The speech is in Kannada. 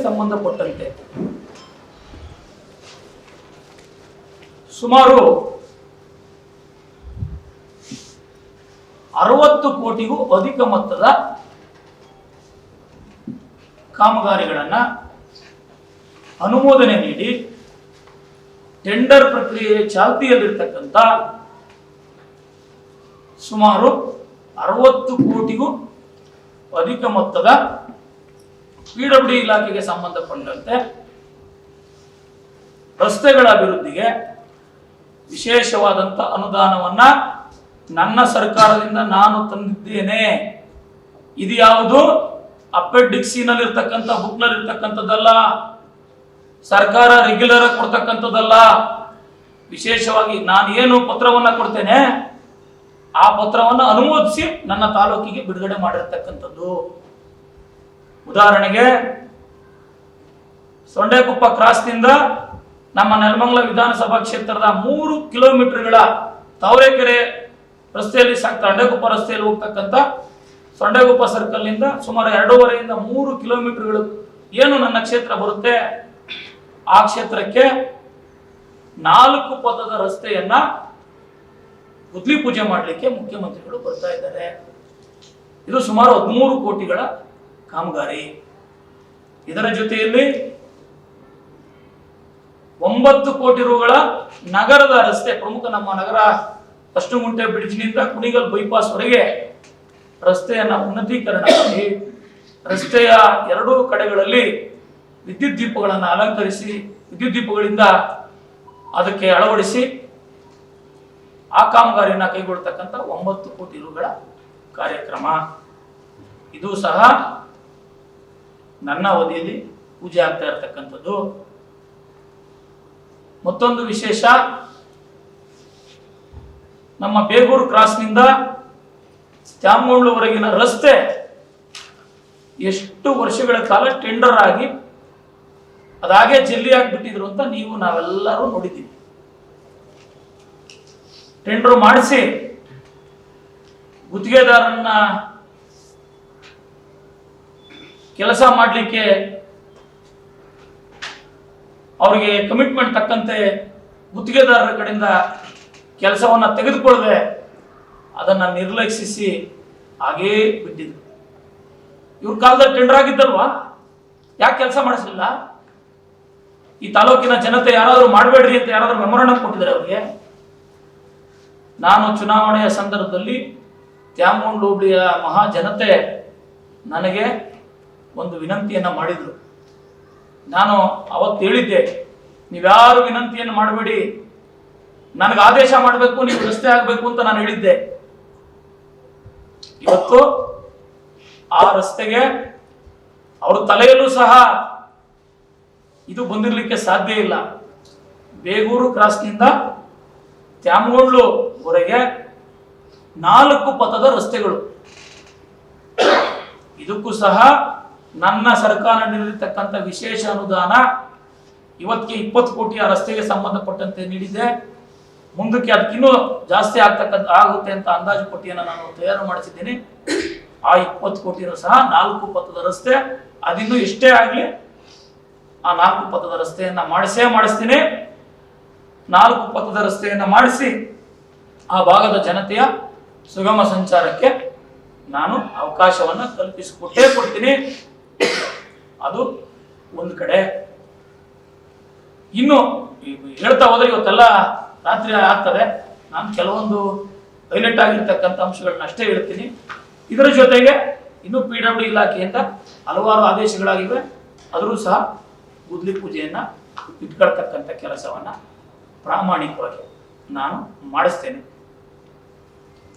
ಸಂಬಂಧಪಟ್ಟಂತೆ ಸುಮಾರು 60 ಕೋಟಿಗೂ ಅಧಿಕ ಮೊತ್ತದ ಕಾಮಗಾರಿಗಳನ್ನು ಅನುಮೋದನೆ ನೀಡಿ ಟೆಂಡರ್ ಪ್ರಕ್ರಿಯೆ ಚಾಲ್ತಿಯಲ್ಲಿರ್ತಕ್ಕಂಥ ಸುಮಾರು 60 ಕೋಟಿಗೂ ಅಧಿಕ ಮೊತ್ತದ ಪಿಡಬ್ಲ್ಯೂಡಿ ಇಲಾಖೆಗೆ ಸಂಬಂಧಪಟ್ಟಂತೆ ರಸ್ತೆಗಳ ಅಭಿವೃದ್ಧಿಗೆ ವಿಶೇಷವಾದಂಥ ಅನುದಾನವನ್ನ ನನ್ನ ಸರ್ಕಾರದಿಂದ ನಾನು ತಂದಿದ್ದೇನೆ. ಇದು ಯಾವುದು ಅಪೆಂಡಿಕ್ಸಿನಲ್ಲಿ ಇರ್ತಕ್ಕಂಥ ಬುಕ್ನಲ್ಲಿ ಇರ್ತಕ್ಕಂಥದ್ದಲ್ಲ, ಸರ್ಕಾರ ರೆಗ್ಯುಲರ್ ಆಗಿ ಕೊಡ್ತಕ್ಕಂಥದ್ದಲ್ಲ. ವಿಶೇಷವಾಗಿ ನಾನು ಏನು ಪತ್ರವನ್ನ ಕೊಡ್ತೇನೆ ಆ ಪತ್ರವನ್ನು ಅನುಮೋದಿಸಿ ನನ್ನ ತಾಲೂಕಿಗೆ ಬಿಡುಗಡೆ ಮಾಡಿರ್ತಕ್ಕಂಥದ್ದು. ಉದಾಹರಣೆಗೆ ಸೊಂಡೆಕೊಪ್ಪ ಕ್ರಾಸ್ನಿಂದ ನಮ್ಮ ನೆಲಮಂಗಲ ವಿಧಾನಸಭಾ ಕ್ಷೇತ್ರದ 3 ಕಿಲೋಮೀಟರ್ಗಳ ತಾವರೆಕೆರೆ ರಸ್ತೆಯಲ್ಲಿ ಸೊಂಡೆಕೊಪ್ಪ ರಸ್ತೆಯಲ್ಲಿ ಹೋಗ್ತಕ್ಕಂಥ ಸೊಂಡೆಕೊಪ್ಪ ಸರ್ಕಲ್ ನಿಂದ ಸುಮಾರು 2.5 ಇಂದ 3 ಕಿಲೋಮೀಟರ್ಗಳು ಏನು ನನ್ನ ಕ್ಷೇತ್ರ ಬರುತ್ತೆ, ಆ ಕ್ಷೇತ್ರಕ್ಕೆ 4 ಪಥದ ರಸ್ತೆಯನ್ನ ಗುದ್ಲಿ ಪೂಜೆ ಮಾಡಲಿಕ್ಕೆ ಮುಖ್ಯಮಂತ್ರಿಗಳು ಬರ್ತಾ ಇದ್ದಾರೆ. ಇದು ಸುಮಾರು 13 ಕೋಟಿಗಳ ಕಾಮಗಾರಿ. ಇದರ ಜೊತೆಯಲ್ಲಿ 9 ಕೋಟಿ ರೂಗಳ ನಗರದ ರಸ್ತೆ, ಪ್ರಮುಖ ನಮ್ಮ ನಗರ ಅಷ್ಟುಗುಂಟೆ ಬ್ರಿಡ್ಜ್ನಿಂದ ಕುಣಿಗಲ್ ಬೈಪಾಸ್ ವರೆಗೆ ರಸ್ತೆಯನ್ನ ಉನ್ನತೀಕರಣ ಮಾಡಿ ರಸ್ತೆಯ 2 ಕಡೆಗಳಲ್ಲಿ ವಿದ್ಯುತ್ ದೀಪಗಳನ್ನು ಅಲಂಕರಿಸಿ ವಿದ್ಯುತ್ ದೀಪಗಳಿಂದ ಅದಕ್ಕೆ ಅಳವಡಿಸಿ ಆ ಕಾಮಗಾರಿಯನ್ನು ಕೈಗೊಳ್ಳತಕ್ಕಂಥ 9 ಕೋಟಿ ರೂಗಳ ಕಾರ್ಯಕ್ರಮ. ಇದು ಸಹ ನನ್ನ ಅವಧಿಯಲ್ಲಿ ಪೂಜೆ ಆಗ್ತಾ ಇರತಕ್ಕಂಥದ್ದು. ಮತ್ತೊಂದು ವಿಶೇಷ, ನಮ್ಮ ಬೇಗೂರು ಕ್ರಾಸ್ನಿಂದ ತ್ಯಾಮಗೊಂಡ್ಲುವರೆಗಿನ ರಸ್ತೆ ಎಷ್ಟು ವರ್ಷಗಳ ಕಾಲ ಟೆಂಡರ್ ಆಗಿ ಅದಾಗೆ ಜಲ್ಲಿ ಆಗಿಬಿಟ್ಟಿದ್ರು ಅಂತ ನಾವೆಲ್ಲರೂ ನೋಡಿದ್ದೀವಿ. ಟೆಂಡರ್ ಮಾಡಿಸಿ ಗುತ್ತಿಗೆದಾರನ್ನ ಕೆಲಸ ಮಾಡಲಿಕ್ಕೆ ಅವರಿಗೆ ಕಮಿಟ್ಮೆಂಟ್ ತಕ್ಕಂತೆ ಗುತ್ತಿಗೆದಾರರ ಕಡೆಯಿಂದ ಕೆಲಸವನ್ನ ತೆಗೆದುಕೊಳ್ಳದೆ ಅದನ್ನ ನಿರ್ಲಕ್ಷಿಸಿ ಹಾಗೇ ಬಿಟ್ಟಿದ್ರು. ಇವ್ರ ಕಾಲದಲ್ಲಿ ಟೆಂಡರ್ ಆಗಿದ್ದಲ್ವಾ, ಯಾಕೆ ಕೆಲಸ ಮಾಡಿಸಲಿಲ್ಲ? ಈ ತಾಲೂಕಿನ ಜನತೆ ಯಾರಾದರೂ ಮಾಡಬೇಡ್ರಿ ಅಂತ ಯಾರಾದರೂ ಮೆಮೊರಂಡಮ್ ಕೊಟ್ಟಿದ್ದಾರೆ ಅವರಿಗೆ? ನಾನು ಚುನಾವಣೆಯ ಸಂದರ್ಭದಲ್ಲಿ ತ್ಯಾಮಗೊಂಡು ಹೋಬಳಿಯ ಮಹಾ ಜನತೆ ನನಗೆ ಒಂದು ವಿನಂತಿಯನ್ನ ಮಾಡಿದ್ರು. ನಾನು ಅವತ್ತು ಹೇಳಿದ್ದೆ, ನೀವ್ಯಾರು ವಿನಂತಿಯನ್ನು ಮಾಡಬೇಡಿ, ನನಗೆ ಆದೇಶ ಮಾಡಬೇಕು, ನೀವು ರಸ್ತೆ ಆಗಬೇಕು ಅಂತ ನಾನು ಹೇಳಿದ್ದೆ. ಇವತ್ತು ಆ ರಸ್ತೆಗೆ ಅವ್ರ ತಲೆಯಲ್ಲೂ ಸಹ ಇದು ಬಂದಿರಲಿಕ್ಕೆ ಸಾಧ್ಯ ಇಲ್ಲ. ಬೇಗೂರು ಕ್ರಾಸ್ನಿಂದ ತ್ಯಾಮಗೊಂಡ್ಲುವರೆಗೆ 4 ಪಥದ ರಸ್ತೆಗಳು. ಇದಕ್ಕೂ ಸಹ ನನ್ನ ಸರ್ಕಾರ ನೀಡಿರ್ತಕ್ಕಂಥ ವಿಶೇಷ ಅನುದಾನ ಇವತ್ತಿಗೆ 20 ಕೋಟಿ ಆ ರಸ್ತೆಗೆ ಸಂಬಂಧಪಟ್ಟಂತೆ ನೀಡಿದೆ. ಮುಂದಕ್ಕೆ ಅದಕ್ಕಿನ್ನೂ ಜಾಸ್ತಿ ಆಗುತ್ತೆ ಅಂತ ಅಂದಾಜು ಪಟ್ಟಿಯನ್ನು ನಾನು ತಯಾರು ಮಾಡಿಸಿದ್ದೀನಿ. ಆ 20 ಕೋಟಿನೂ ಸಹ 4 ಪಥದ ರಸ್ತೆ, ಅದಿನ್ನೂ ಎಷ್ಟೇ ಆಗಲಿ ಆ 4 ಪಥದ ರಸ್ತೆಯನ್ನ ಮಾಡಿಸ್ತೀನಿ. 4 ಪಥದ ರಸ್ತೆಯನ್ನ ಮಾಡಿಸಿ ಆ ಭಾಗದ ಜನತೆಯ ಸುಗಮ ಸಂಚಾರಕ್ಕೆ ನಾನು ಅವಕಾಶವನ್ನ ಕೊಡ್ತೀನಿ. ಅದು ಒಂದು ಕಡೆ. ಇನ್ನು ಹೇಳ್ತಾ ಹೋದ್ರೆ ಇವತ್ತೆಲ್ಲ ರಾತ್ರಿ ಆಗ್ತದೆ. ನಾನು ಕೆಲವೊಂದು ಹೈಲೈಟ್ ಆಗಿರ್ತಕ್ಕಂಥ ಅಂಶಗಳನ್ನ ಅಷ್ಟೇ ಹೇಳ್ತೀನಿ. ಇದರ ಜೊತೆಗೆ ಇನ್ನು ಪಿಡಬ್ಲ್ಯೂಡಿ ಇಲಾಖೆಯಿಂದ ಹಲವಾರು ಆದೇಶಗಳಾಗಿವೆ. ಆದರೂ ಸಹ ಗುದ್ಲಿ ಪೂಜೆಯನ್ನ ಇಟ್ಕೊಳ್ತಕ್ಕಂಥ ಕೆಲಸವನ್ನ ಪ್ರಾಮಾಣಿಕವಾಗಿ ನಾನು ಮಾಡಿಸ್ತೇನೆ.